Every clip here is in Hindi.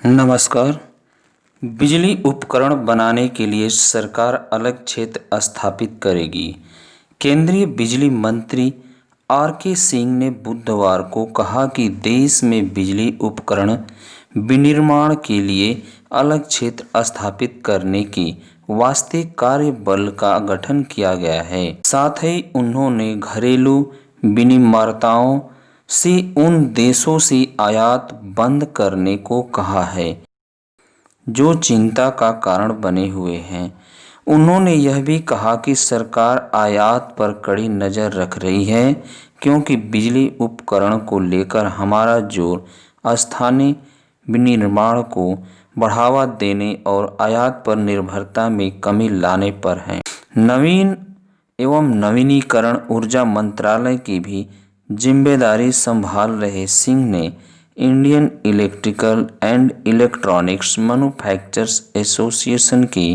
नमस्कार। बिजली उपकरण बनाने के लिए सरकार अलग क्षेत्र स्थापित करेगी। केंद्रीय बिजली मंत्री आर.के. सिंह ने बुधवार को कहा कि देश में बिजली उपकरण विनिर्माण के लिए अलग क्षेत्र स्थापित करने के वास्ते कार्य बल का गठन किया गया है। साथ ही उन्होंने घरेलू विनिर्माताओं से उन देशों से आयात बंद करने को कहा है जो चिंता का कारण बने हुए हैं। उन्होंने यह भी कहा कि सरकार आयात पर कड़ी नज़र रख रही है क्योंकि बिजली उपकरण को लेकर हमारा जोर स्थानीय विनिर्माण को बढ़ावा देने और आयात पर निर्भरता में कमी लाने पर है। नवीन एवं नवीनीकरण ऊर्जा मंत्रालय की भी जिम्मेदारी संभाल रहे सिंह ने Indian electrical and electronics manufacturers association के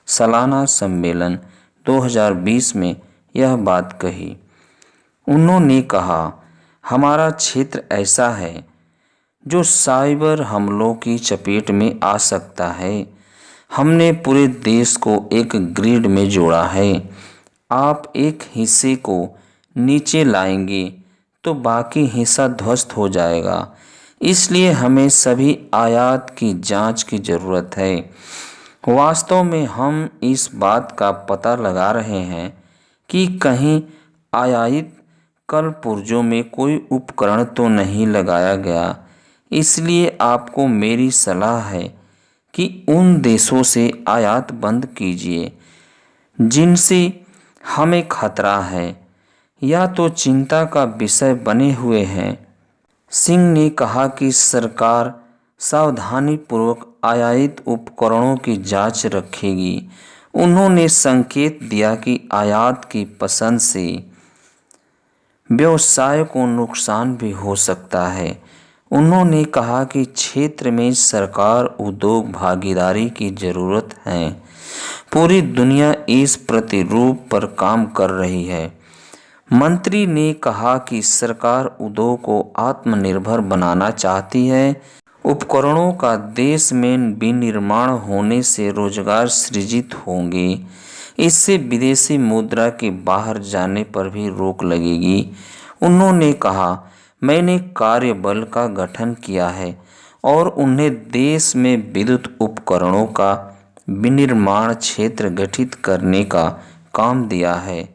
सालाना सम्मेलन 2020 में यह बात कही। उन्होंने कहा, हमारा क्षेत्र ऐसा है जो साइबर हमलों की चपेट में आ सकता है। हमने पूरे देश को एक ग्रिड में जोड़ा है। आप एक हिस्से को नीचे लाएंगे तो बाकी हिस्सा ध्वस्त हो जाएगा। इसलिए हमें सभी आयात की जांच की ज़रूरत है। वास्तव में हम इस बात का पता लगा रहे हैं कि कहीं आयातित कलपुर्जों में कोई उपकरण तो नहीं लगाया गया। इसलिए आपको मेरी सलाह है कि उन देशों से आयात बंद कीजिए जिनसे हमें खतरा है या तो चिंता का विषय बने हुए हैं। सिंह ने कहा कि सरकार सावधानीपूर्वक आयातित उपकरणों की जांच रखेगी। उन्होंने संकेत दिया कि आयात की पसंद से व्यवसाय को नुकसान भी हो सकता है। उन्होंने कहा कि क्षेत्र में सरकार उद्योग भागीदारी की ज़रूरत है। पूरी दुनिया इस प्रतिरूप पर काम कर रही है। मंत्री ने कहा कि सरकार उद्योग को आत्मनिर्भर बनाना चाहती है। उपकरणों का देश में विनिर्माण होने से रोजगार सृजित होंगे। इससे विदेशी मुद्रा के बाहर जाने पर भी रोक लगेगी। उन्होंने कहा, मैंने कार्यबल का गठन किया है और उन्हें देश में विद्युत उपकरणों का विनिर्माण क्षेत्र गठित करने का काम दिया है।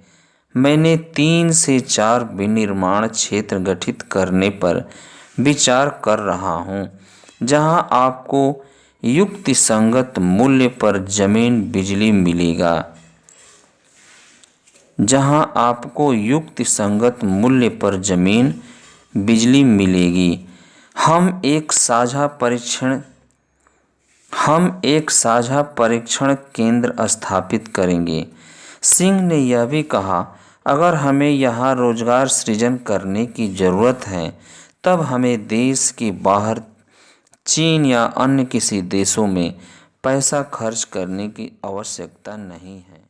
मैंने 3 से 4 विनिर्माण क्षेत्र गठित करने पर विचार कर रहा हूं, जहां आपको युक्तिसंगत मूल्य पर जमीन बिजली मिलेगा। हम एक साझा परीक्षण केंद्र स्थापित करेंगे। सिंह ने यह भी कहा, अगर हमें यहाँ रोजगार सृजन करने की ज़रूरत है तब हमें देश के बाहर चीन या अन्य किसी देशों में पैसा खर्च करने की आवश्यकता नहीं है।